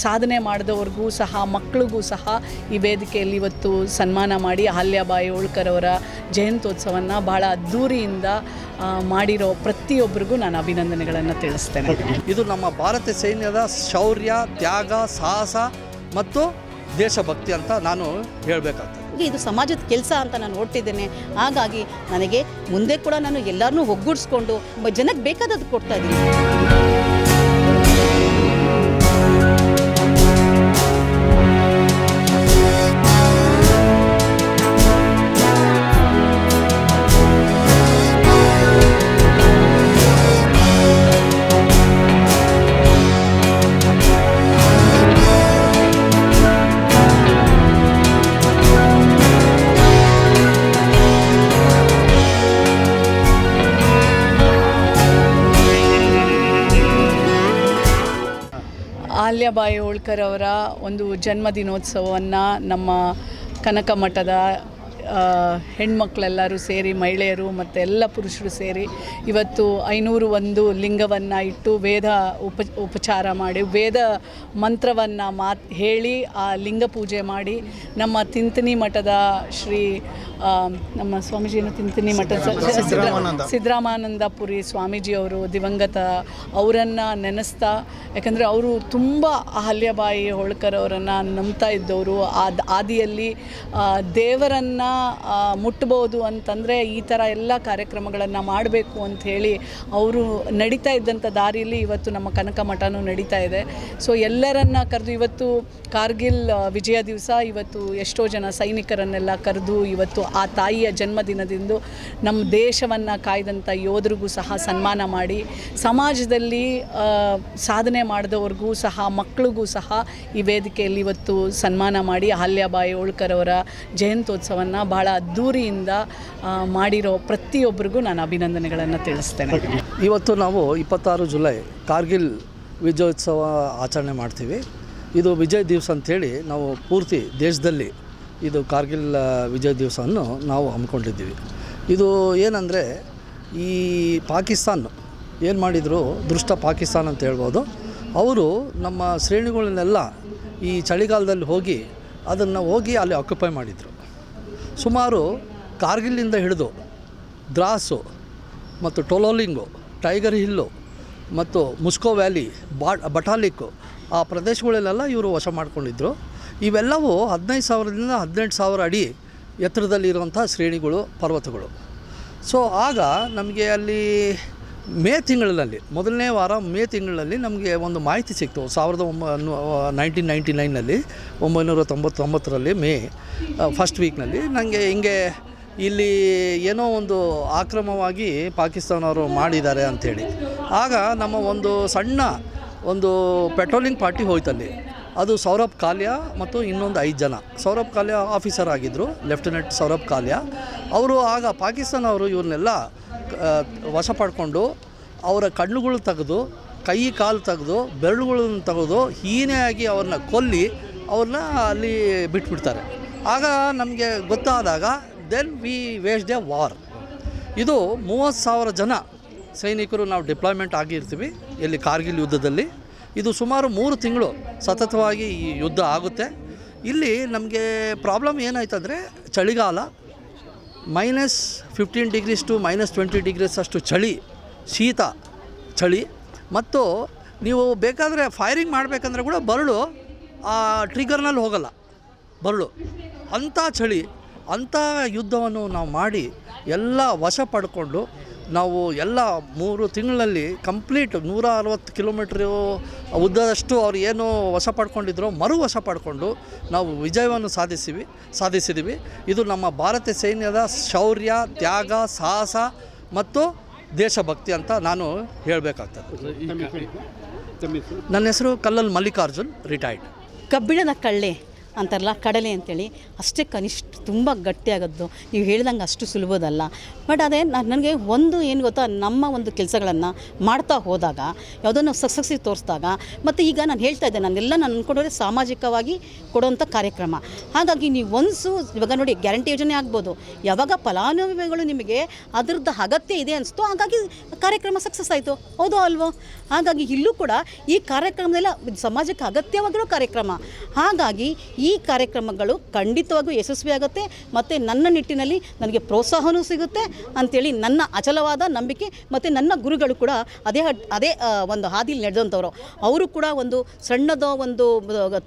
ಸಾಧನೆ ಮಾಡಿದವ್ರಿಗೂ ಸಹ ಮಕ್ಕಳಿಗೂ ಸಹ ಈ ವೇದಿಕೆಯಲ್ಲಿ ಇವತ್ತು ಸನ್ಮಾನ ಮಾಡಿ ಅಹಲ್ಯಾಬಾಯಿ ಹೋಳ್ಕರ್ ಅವರ ಜಯಂತ್ಯೋತ್ಸವವನ್ನು ಭಾಳ ಅದ್ಧೂರಿಯಿಂದ ಮಾಡಿರೋ ಪ್ರತಿಯೊಬ್ಬರಿಗೂ ನಾನು ಅಭಿನಂದನೆಗಳನ್ನು ತಿಳಿಸ್ತೇನೆ. ಇದು ನಮ್ಮ ಭಾರತೀಯ ಸೈನ್ಯದ ಶೌರ್ಯ, ತ್ಯಾಗ, ಸಾಹಸ ಮತ್ತು ದೇಶಭಕ್ತಿ ಅಂತ ನಾನು ಹೇಳಬೇಕಾಗ್ತದೆ. ಇದು ಸಮಾಜದ ಕೆಲಸ ಅಂತ ನಾನು ನೋಡ್ತಿದ್ದೇನೆ. ಹಾಗಾಗಿ ನನಗೆ ಮುಂದೆ ಕೂಡ ನಾನು ಎಲ್ಲರನ್ನೂ ಒಗ್ಗೂಡಿಸ್ಕೊಂಡು ಜನಕ್ಕೆ ಬೇಕಾದದ್ದು ಕೊಡ್ತಾ ಇದ್ದೀನಿ. ಅಹಲ್ಯಾಬಾಯಿ ಹೋಳ್ಕರ್ ಅವರ ಒಂದು ಜನ್ಮದಿನೋತ್ಸವವನ್ನು ನಮ್ಮ ಕನಕ ಮಠದ ಹೆಣ್ಮಕ್ಳೆಲ್ಲರೂ ಸೇರಿ, ಮಹಿಳೆಯರು ಮತ್ತು ಎಲ್ಲ ಪುರುಷರು ಸೇರಿ ಇವತ್ತು 501 ಲಿಂಗವನ್ನು ಇಟ್ಟು ವೇದ ಉಪಚಾರ ಮಾಡಿ, ವೇದ ಮಂತ್ರವನ್ನು ಹೇಳಿ ಆ ಲಿಂಗ ಪೂಜೆ ಮಾಡಿ, ನಮ್ಮ ತಿಂತನಿ ಮಠದ ಶ್ರೀ ನಮ್ಮ ಸ್ವಾಮೀಜಿಯನ್ನು ತಿಂತನಿ ಮಠದ ಸಿದ್ದರಾಮಾನಂದಪುರಿ ಸ್ವಾಮೀಜಿಯವರು ದಿವಂಗತ ಅವರನ್ನು ನೆನೆಸ್ತಾ, ಯಾಕಂದರೆ ಅವರು ತುಂಬ ಅಹಲ್ಯಾಬಾಯಿ ಹೋಳ್ಕರ್ ಅವರನ್ನು ನಂಬ್ತಾ ಇದ್ದವರು. ಆದಿಯಲ್ಲಿ ದೇವರನ್ನು ಮುಟ್ಬೋದು ಅಂತಂದರೆ ಈ ಥರ ಎಲ್ಲ ಕಾರ್ಯಕ್ರಮಗಳನ್ನು ಮಾಡಬೇಕು ಅಂಥೇಳಿ ಅವರು ನಡೀತಾ ಇದ್ದಂಥ ದಾರಿಯಲ್ಲಿ ಇವತ್ತು ನಮ್ಮ ಕನಕ ಮಠನೂ ನಡೀತಾ ಇದೆ. ಸೊ ಎಲ್ಲರನ್ನ ಕರೆದು ಇವತ್ತು ಕಾರ್ಗಿಲ್ ವಿಜಯ ದಿವಸ ಇವತ್ತು ಎಷ್ಟೋ ಜನ ಸೈನಿಕರನ್ನೆಲ್ಲ ಕರೆದು ಇವತ್ತು ಆ ತಾಯಿಯ ಜನ್ಮದಿನದಿಂದ ನಮ್ಮ ದೇಶವನ್ನು ಕಾಯ್ದಂಥ ಯೋಧರಿಗೂ ಸಹ ಸನ್ಮಾನ ಮಾಡಿ, ಸಮಾಜದಲ್ಲಿ ಸಾಧನೆ ಮಾಡಿದವ್ರಿಗೂ ಸಹ ಮಕ್ಕಳಿಗೂ ಸಹ ಈ ವೇದಿಕೆಯಲ್ಲಿ ಇವತ್ತು ಸನ್ಮಾನ ಮಾಡಿ ಅಹಲ್ಯಾಬಾಯಿ ಹೋಳ್ಕರ್ ಅವರ ಜಯಂತ್ಯೋತ್ಸವವನ್ನು ಭಾಳ ಅದ್ಧೂರಿಯಿಂದ ಮಾಡಿರೋ ಪ್ರತಿಯೊಬ್ಬರಿಗೂ ನಾನು ಅಭಿನಂದನೆಗಳನ್ನು ತಿಳಿಸ್ತೇನೆ. ಇವತ್ತು ನಾವು 26 ಜುಲೈ ಕಾರ್ಗಿಲ್ ವಿಜಯೋತ್ಸವ ಆಚರಣೆ ಮಾಡ್ತೀವಿ. ಇದು ವಿಜಯ್ ದಿವಸ ಅಂಥೇಳಿ ನಾವು ಪೂರ್ತಿ ದೇಶದಲ್ಲಿ ಇದು ಕಾರ್ಗಿಲ್ ವಿಜಯ್ ದಿವಸವನ್ನು ನಾವು ಹಮ್ಮಿಕೊಂಡಿದ್ದೀವಿ. ಇದು ಏನಂದರೆ, ಈ ಪಾಕಿಸ್ತಾನ ಏನು ಮಾಡಿದರು, ದುಷ್ಟ ಪಾಕಿಸ್ತಾನ ಅಂತ ಹೇಳ್ಬೋದು, ಅವರು ನಮ್ಮ ಶ್ರೇಣಿಗಳನ್ನೆಲ್ಲ ಈ ಚಳಿಗಾಲದಲ್ಲಿ ಹೋಗಿ ಅದನ್ನು ಅಲ್ಲಿ ಆಕ್ಯುಪೈ ಮಾಡಿದರು. ಸುಮಾರು ಕಾರ್ಗಿಲ್ಲಿಂದ ಹಿಡಿದು ದ್ರಾಸು ಮತ್ತು ಟೊಲೋಲಿಂಗು, ಟೈಗರ್ ಹಿಲ್ಲು ಮತ್ತು ಮುಸ್ಕೋ ವ್ಯಾಲಿ, ಬಟಾಲಿಕ್ಕು ಆ ಪ್ರದೇಶಗಳಲ್ಲೆಲ್ಲ ಇವರು ವಶ ಮಾಡ್ಕೊಂಡಿದ್ರು. ಇವೆಲ್ಲವೂ 15,000ದಿಂದ 18,000 ಅಡಿ ಎತ್ತರದಲ್ಲಿರುವಂಥ ಶ್ರೇಣಿಗಳು, ಪರ್ವತಗಳು. ಸೊ ಆಗ ನಮಗೆ ಅಲ್ಲಿ ಮೇ ತಿಂಗಳಲ್ಲಿ, ಮೊದಲನೇ ವಾರ ಮೇ ತಿಂಗಳಲ್ಲಿ ನಮಗೆ ಒಂದು ಮಾಹಿತಿ ಸಿಕ್ತು. 1999ನಲ್ಲಿ 1999ರಲ್ಲಿ ಮೇ ಫಸ್ಟ್ ವೀಕ್ನಲ್ಲಿ ನನಗೆ ಹಿಂಗೆ ಇಲ್ಲಿ ಏನೋ ಒಂದು ಆಕ್ರಮವಾಗಿ ಪಾಕಿಸ್ತಾನವರು ಮಾಡಿದ್ದಾರೆ ಅಂಥೇಳಿ. ಆಗ ನಮ್ಮ ಒಂದು ಸಣ್ಣ ಒಂದು ಪೆಟ್ರೋಲಿಂಗ್ ಪಾರ್ಟಿ ಹೋಯ್ತಲ್ಲಿ. ಅದು ಸೌರಭ್ ಕಾಲ್ಯಾ ಮತ್ತು ಇನ್ನೊಂದು 5 ಜನ. ಸೌರಭ್ ಕಾಲ್ಯಾ ಆಫೀಸರ್ ಆಗಿದ್ದರು, ಲೆಫ್ಟಿನೆಂಟ್ ಸೌರಭ್ ಕಾಲ್ಯಾ. ಅವರು ಆಗ ಪಾಕಿಸ್ತಾನವರು ಇವ್ರನ್ನೆಲ್ಲ ವಶ ಪಡ್ಕೊಂಡು ಅವರ ಕಣ್ಣುಗಳು ತೆಗೆದು, ಕೈ ಕಾಲು ತೆಗೆದು, ಬೆರಳುಗಳನ್ನು ತೆಗೆದು ಹೀನೆಯಾಗಿ ಅವ್ರನ್ನ ಕೊಲ್ಲಿ ಅವ್ರನ್ನ ಅಲ್ಲಿ ಬಿಟ್ಬಿಡ್ತಾರೆ. ಆಗ ನಮಗೆ ಗೊತ್ತಾದಾಗ ದೆನ್ ವಿ ವೇಸ್ಡ್ ಎ ವಾರ್. ಇದು 30,000 ಜನ ಸೈನಿಕರು ನಾವು ಡಿಪ್ಲಾಯ್ಮೆಂಟ್ ಆಗಿರ್ತೀವಿ ಇಲ್ಲಿ ಕಾರ್ಗಿಲ್ ಯುದ್ಧದಲ್ಲಿ. ಇದು ಸುಮಾರು 3 ತಿಂಗಳು ಸತತವಾಗಿ ಈ ಯುದ್ಧ ಆಗುತ್ತೆ. ಇಲ್ಲಿ ನಮಗೆ ಪ್ರಾಬ್ಲಮ್ ಏನಾಯ್ತಂದರೆ, ಚಳಿಗಾಲ -15 ಡಿಗ್ರೀಸ್ ಟು -20 ಡಿಗ್ರೀಸ್ ಅಷ್ಟು ಚಳಿ, ಶೀತ ಚಳಿ. ಮತ್ತು ನೀವು ಬೇಕಾದರೆ ಫೈರಿಂಗ್ ಮಾಡಬೇಕಂದ್ರೆ ಕೂಡ ಬರಳು ಆ ಟ್ರಿಗರ್ನಲ್ಲಿ ಹೋಗಲ್ಲ, ಬರಳು. ಅಂಥ ಚಳಿ, ಅಂಥ ಯುದ್ಧವನ್ನು ನಾವು ಮಾಡಿ ಎಲ್ಲ ವಶ ಪಡ್ಕೊಂಡು ನಾವು ಎಲ್ಲ 3 ತಿಂಗಳಲ್ಲಿ ಕಂಪ್ಲೀಟ್ 160 ಕಿಲೋಮೀಟ್ರು ಉದ್ದದಷ್ಟು ಅವ್ರು ಏನು ವಶ ಪಡ್ಕೊಂಡಿದ್ರೋ ವಶ ಪಡ್ಕೊಂಡು ನಾವು ವಿಜಯವನ್ನು ಸಾಧಿಸಿದ್ದೀವಿ. ಇದು ನಮ್ಮ ಭಾರತೀಯ ಸೈನ್ಯದ ಶೌರ್ಯ, ತ್ಯಾಗ, ಸಾಹಸ ಮತ್ತು ದೇಶಭಕ್ತಿ ಅಂತ ನಾನು ಹೇಳಬೇಕಾಗ್ತದೆ. ನನ್ನ ನನ್ನ ಹೆಸರು ಕಲ್ಲಲ್ ಮಲ್ಲಿಕಾರ್ಜುನ್, ರಿಟೈರ್ಡ್. ಕಬ್ಬಿಣದ ಕಳ್ಳೆ ಅಂತಾರಲ್ಲ ಕಡಲೆ ಅಂತೇಳಿ ಅಷ್ಟೇ ಕನಿಷ್ಠ ತುಂಬ ಗಟ್ಟಿಯಾಗದ್ದು. ನೀವು ಹೇಳ್ದಂಗೆ ಅಷ್ಟು ಸುಲಭದಲ್ಲ. ಬಟ್ ಅದೇ ನನಗೆ ಒಂದು ಏನು ಗೊತ್ತಾ, ನಮ್ಮ ಒಂದು ಕೆಲಸಗಳನ್ನು ಮಾಡ್ತಾ ಹೋದಾಗ ಯಾವುದೋ ನಾವು ಸಕ್ಸಸ್ಸಿಗೆ ತೋರಿಸಿದಾಗ, ಮತ್ತು ಈಗ ನಾನು ಹೇಳ್ತಾ ಇದ್ದೆ, ನಾನು ಅಂದ್ಕೊಂಡ್ರೆ ಸಾಮಾಜಿಕವಾಗಿ ಕೊಡುವಂಥ ಕಾರ್ಯಕ್ರಮ. ಹಾಗಾಗಿ ನೀವು ಇವಾಗ ನೋಡಿ, ಗ್ಯಾರಂಟಿ ಯೋಜನೆ ಆಗ್ಬೋದು, ಯಾವಾಗ ಫಲಾನುಭವಿಗಳು ನಿಮಗೆ ಅದರದ್ದು ಅಗತ್ಯ ಇದೆ ಅನಿಸ್ತು, ಹಾಗಾಗಿ ಕಾರ್ಯಕ್ರಮ ಸಕ್ಸಸ್ ಆಯಿತು. ಹೌದು ಅಲ್ವೋ? ಹಾಗಾಗಿ ಇಲ್ಲೂ ಕೂಡ ಈ ಕಾರ್ಯಕ್ರಮದೆಲ್ಲ ಸಮಾಜಕ್ಕೆ ಅಗತ್ಯವಾಗಿರೋ ಕಾರ್ಯಕ್ರಮ. ಹಾಗಾಗಿ ಈ ಕಾರ್ಯಕ್ರಮಗಳು ಖಂಡಿತವಾಗೂ ಯಶಸ್ವಿಯಾಗುತ್ತೆ ಮತ್ತು ನನ್ನ ನಿಟ್ಟಿನಲ್ಲಿ ನನಗೆ ಪ್ರೋತ್ಸಾಹವೂ ಸಿಗುತ್ತೆ ಅಂಥೇಳಿ ನನ್ನ ಅಚಲವಾದ ನಂಬಿಕೆ. ಮತ್ತು ನನ್ನ ಗುರುಗಳು ಕೂಡ ಅದೇ ಒಂದು ಹಾದಿಲಿ ನಡೆದಂಥವ್ರು. ಅವರು ಕೂಡ ಒಂದು ಸಣ್ಣದ ಒಂದು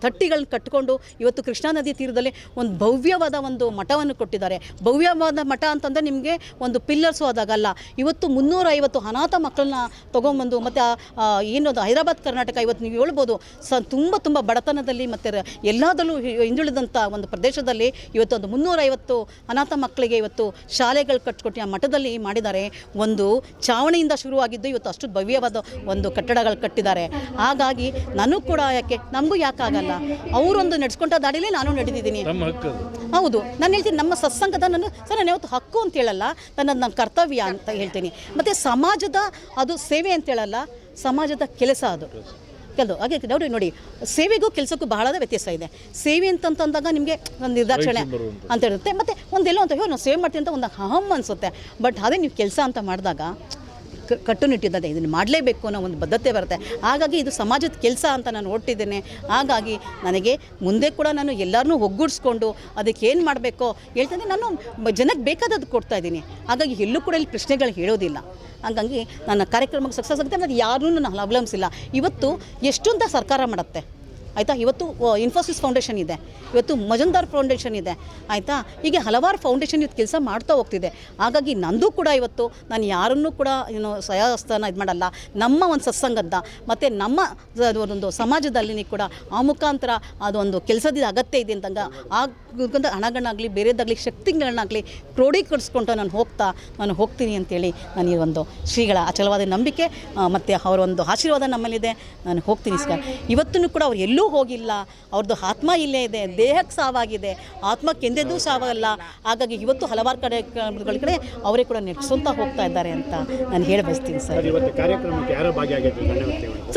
ತಟ್ಟಿಗಳನ್ನ ಕಟ್ಟಿಕೊಂಡು ಇವತ್ತು ಕೃಷ್ಣಾ ನದಿ ತೀರದಲ್ಲಿ ಒಂದು ಭವ್ಯವಾದ ಒಂದು ಮಠವನ್ನು ಕೊಟ್ಟಿದ್ದಾರೆ. ಭವ್ಯವಾದ ಮಠ ಅಂತಂದರೆ ನಿಮಗೆ ಒಂದು ಪಿಲ್ಲರ್ಸು ಆದಾಗಲ್ಲ. ಇವತ್ತು 350 ಅನಾಥ ಮಕ್ಕಳನ್ನ ತೊಗೊಂಬಂದು, ಮತ್ತು ಏನದು ಹೈದರಾಬಾದ್ ಕರ್ನಾಟಕ ಇವತ್ತು ನೀವು ಹೇಳ್ಬೋದು ತುಂಬ ಬಡತನದಲ್ಲಿ ಮತ್ತು ಎಲ್ಲದರಲ್ಲೂ ಹಿಂದುಳಿದಂಥ ಒಂದು ಪ್ರದೇಶದಲ್ಲಿ ಇವತ್ತು ಒಂದು 350 ಅನಾಥ ಮಕ್ಕಳಿಗೆ ಇವತ್ತು ಶಾಲೆಗಳು ಕಟ್ಟಿಕೊಟ್ಟು ಆ ಮಠದಲ್ಲಿ ಮಾಡಿದ್ದಾರೆ. ಒಂದು ಚಾವಣಿಯಿಂದ ಶುರುವಾಗಿದ್ದು ಇವತ್ತು ಅಷ್ಟು ಭವ್ಯವಾದ ಒಂದು ಕಟ್ಟಡಗಳು ಕಟ್ಟಿದ್ದಾರೆ. ಹಾಗಾಗಿ ನನಗೂ ಕೂಡ ನಮಗೂ ಯಾಕಾಗಲ್ಲ, ಅವರೊಂದು ನಡೆಸ್ಕೊಂಡ ದಾಡಿಲೇ ನಾನು ನಡೆದಿದ್ದೀನಿ. ಹೌದು, ನಾನು ಹೇಳ್ತೀನಿ ನಮ್ಮ ಸತ್ಸಂಗದ ನಾನು ಯಾವತ್ತು ಹಕ್ಕು ಅಂತ ಹೇಳಲ್ಲ, ನನ್ನ ಕರ್ತವ್ಯ ಅಂತ ಹೇಳ್ತೀನಿ. ಮತ್ತು ಸಮಾಜದ ಅದು ಸೇವೆ ಅಂತ ಹೇಳಲ್ಲ, ಸಮಾಜದ ಕೆಲಸ ಅದು ಹಾಗೆ ನೋಡಿ, ಸೇವೆಗೂ ಕೆಲಸಕ್ಕೂ ಬಹಳ ವ್ಯತ್ಯಾಸ ಇದೆ. ಸೇವೆ ಅಂತಂದಾಗ ನಿಮಗೆ ಒಂದು ನಿರ್ದಾಕ್ಷಿಣ್ಯ ಅಂತ ಇರುತ್ತೆ, ಮತ್ತು ಒಂದೆಲ್ಲೋ ಅಂತ ನಾವು ಸೇವೆ ಮಾಡ್ತೀವಿ ಅಂತ ಒಂದು ಅಹಂ ಅನಿಸುತ್ತೆ. ಬಟ್ ಅದೇ ನೀವು ಕೆಲಸ ಅಂತ ಮಾಡಿದಾಗ ಕಟ್ಟುನಿಟ್ಟಿದ್ದದೆ, ಇದನ್ನು ಮಾಡಲೇಬೇಕು ಅನ್ನೋ ಒಂದು ಬದ್ಧತೆ ಬರುತ್ತೆ. ಹಾಗಾಗಿ ಇದು ಸಮಾಜದ ಕೆಲಸ ಅಂತ ನಾನು ಹೊರಟಿದ್ದೇನೆ. ಹಾಗಾಗಿ ನನಗೆ ಮುಂದೆ ಕೂಡ ನಾನು ಎಲ್ಲರನ್ನೂ ಒಗ್ಗೂಡಿಸ್ಕೊಂಡು ಅದಕ್ಕೆ ಏನು ಮಾಡಬೇಕೋ ಹೇಳ್ತಾನೆ, ನಾನು ಜನಕ್ಕೆ ಬೇಕಾದದ್ದು ಕೊಡ್ತಾಯಿದ್ದೀನಿ. ಹಾಗಾಗಿ ಎಲ್ಲೂ ಕೂಡ ಇಲ್ಲಿ ಪ್ರಶ್ನೆಗಳು ಹೇಳೋದಿಲ್ಲ. ಹಾಗಾಗಿ ನನ್ನ ಕಾರ್ಯಕ್ರಮಕ್ಕೆ ಸಕ್ಸಸ್ ಆಗುತ್ತೆ. ಮತ್ತು ಯಾರನ್ನೂ ನಾನು ಅವಲಂಬಿಸಿಲ್ಲ. ಇವತ್ತು ಎಷ್ಟು ಅಂತ ಸರ್ಕಾರ ಮಾಡುತ್ತೆ ಆಯಿತಾ. ಇವತ್ತು ಇನ್ಫೋಸಿಸ್ ಫೌಂಡೇಶನ್ ಇದೆ, ಇವತ್ತು ಮಜುಂದಾರ್ ಫೌಂಡೇಶನ್ ಇದೆ ಆಯಿತಾ. ಹೀಗೆ ಹಲವಾರು ಫೌಂಡೇಶನ್ ಇವತ್ತು ಕೆಲಸ ಮಾಡ್ತಾ ಹೋಗ್ತಿದೆ. ಹಾಗಾಗಿ ನಂದು ಕೂಡ ಇವತ್ತು ನಾನು ಯಾರನ್ನೂ ಕೂಡ ಸಹಾಯಸ್ಥಾನ ಇದು ಮಾಡಲ್ಲ. ನಮ್ಮ ಒಂದು ಸತ್ಸಂಗದ ಮತ್ತು ನಮ್ಮ ಒಂದು ಸಮಾಜದಲ್ಲಿ ಕೂಡ ಆ ಮುಖಾಂತರ ಅದೊಂದು ಕೆಲಸದ ಅಗತ್ಯ ಇದೆ ಅಂತಂಗ ಹಣಗಳನ್ನಾಗಲಿ ಬೇರೆದಾಗಲಿ ಶಕ್ತಿಗಳನ್ನಾಗಲಿ ಕ್ರೋಢೀಕರಿಸ್ಕೊಂಡು ನಾನು ಹೋಗ್ತೀನಿ ಅಂತೇಳಿ ನನಗೆ ಒಂದು ಶ್ರೀಗಳ ಅಚಲವಾದ ನಂಬಿಕೆ ಮತ್ತು ಅವರ ಒಂದು ಆಶೀರ್ವಾದ ನಮ್ಮಲ್ಲಿದೆ. ನಾನು ಹೋಗ್ತೀನಿ ಸರ್. ಇವತ್ತೂ ಕೂಡ ಅವ್ರು ಎಲ್ಲೂ ಹೋಗಿಲ್ಲ, ಅವ್ರದ್ದು ಆತ್ಮ ಇಲ್ಲೇ ಇದೆ. ದೇಹಕ್ಕೆ ಸಾವಾಗಿದೆ, ಆತ್ಮಕ್ಕೆ ಎಂದೆಂದೂ ಸಾವಲ್ಲ. ಹಾಗಾಗಿ ಇವತ್ತು ಹಲವಾರು ಕಡೆ ಅವರೇ ಕೂಡ ನೆಡ್ಸ್ಕೊಂತ ಹೋಗ್ತಾ ಇದ್ದಾರೆ ಅಂತ ನಾನು ಹೇಳಿ ಬಯಸ್ತೀನಿ ಸರ್.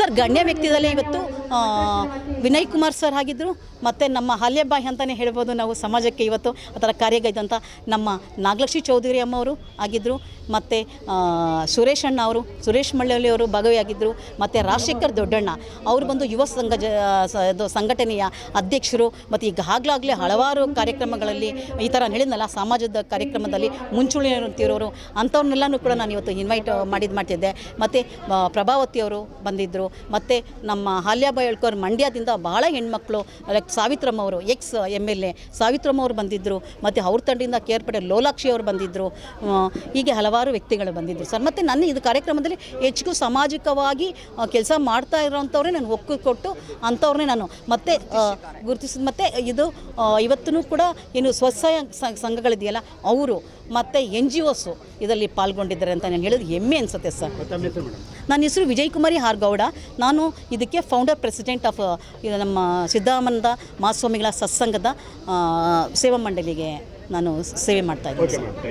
ಸರ್, ಗಣ್ಯ ವ್ಯಕ್ತಿದಲ್ಲಿ ಇವತ್ತು ವಿನಯ್ ಕುಮಾರ್ ಸರ್ ಆಗಿದ್ದರು, ಮತ್ತು ನಮ್ಮ ಹಾಲ್ಯಬಾಯಿ ಅಂತಲೇ ಹೇಳ್ಬೋದು ನಾವು ಸಮಾಜಕ್ಕೆ ಇವತ್ತು ಆ ಥರ ಕಾರ್ಯಗೈದಂಥ ನಮ್ಮ ನಾಗಲಕ್ಷ್ಮಿ ಚೌಧರಿ ಅಮ್ಮವರು ಆಗಿದ್ದರು, ಮತ್ತು ಸುರೇಶ್ ಅಣ್ಣ ಅವರು, ಸುರೇಶ್ ಮಳ್ಳಳ್ಳಿ ಅವರು ಭಾಗವಹಿಯಾಗಿದ್ದರು, ಮತ್ತು ರಾಜಶೇಖರ್ ದೊಡ್ಡಣ್ಣ ಅವರು ಬಂದು ಯುವ ಸಂಘಟನೆಯ ಅಧ್ಯಕ್ಷರು. ಮತ್ತು ಈಗಾಗಲೇ ಹಲವಾರು ಕಾರ್ಯಕ್ರಮಗಳಲ್ಲಿ ಈ ಥರ ಹೇಳಿದ್ನಲ್ಲ, ಸಮಾಜದ ಕಾರ್ಯಕ್ರಮದಲ್ಲಿ ಮುಂಚೂಣಿಯಂತಿರೋರು ಅಂಥವ್ರನ್ನೆಲ್ಲನೂ ಕೂಡ ನಾನು ಇವತ್ತು ಇನ್ವೈಟ್ ಮಾಡ್ತಿದ್ದೆ. ಮತ್ತು ಪ್ರಭಾವತಿಯವರು ಬಂದಿದ್ದರು, ಮತ್ತು ನಮ್ಮ ಹಾಲ್ಯಾಬಾಯಿ ಹೇಳ್ಕೋರು ಮಂಡ್ಯದಿಂದ ಬಹಳ ಹೆಣ್ಮಕ್ಳು ಲೈಕ್ ಸಾವಿತ್ರಮ್ಮ ಅವರು ಎಕ್ಸ್ MLA ಸಾವಿತ್ರಮ್ಮ ಅವರು ಬಂದಿದ್ದರು, ಮತ್ತು ಅವ್ರ ತಂಡದಿಂದ ಕೇರ್ಪಡೆ ಲೋಲಾಕ್ಷಿ ಅವರು ಬಂದಿದ್ದರು. ಹೀಗೆ ಹಲವಾರು ವ್ಯಕ್ತಿಗಳು ಬಂದಿದ್ದರು ಸರ್. ಮತ್ತು ನನ್ನ ಇದು ಕಾರ್ಯಕ್ರಮದಲ್ಲಿ ಹೆಚ್ಚಿಗೂ ಸಾಮಾಜಿಕವಾಗಿ ಕೆಲಸ ಮಾಡ್ತಾ ಇರೋವಂಥವ್ರೇ ನಾನು ಒಕ್ಕಿಕೊಟ್ಟು ಅಂಥವ್ರನ್ನೇ ನಾನು ಮತ್ತೆ ಗುರುತಿಸಿದ. ಮತ್ತು ಇದು ಇವತ್ತೂ ಕೂಡ ಏನು ಸ್ವಸಹಾಯ ಸಂಘಗಳಿದೆಯಲ್ಲ ಅವರು ಮತ್ತು NGOs ಇದರಲ್ಲಿ ಪಾಲ್ಗೊಂಡಿದ್ದಾರೆ ಅಂತ ನಾನು ಹೇಳೋದು ಹೆಮ್ಮೆ ಅನಿಸುತ್ತೆ ಸರ್. ನನ್ನ ಹೆಸರು ವಿಜಯಕುಮಾರಿ ಆರ್ ಗೌಡ. ನಾನು ಇದಕ್ಕೆ ಫೌಂಡರ್ ಪ್ರೆಸಿಡೆಂಟ್ ಆಫ್ ನಮ್ಮ ಸಿದ್ಧಾನಂದ ಮಹಾಸ್ವಾಮಿಗಳ ಸತ್ಸಂಗದ ಸೇವಾ ಮಂಡಳಿಗೆ ನಾನು ಸೇವೆ ಮಾಡ್ತಾಯಿದ್ದೀನಿ ಸರ್.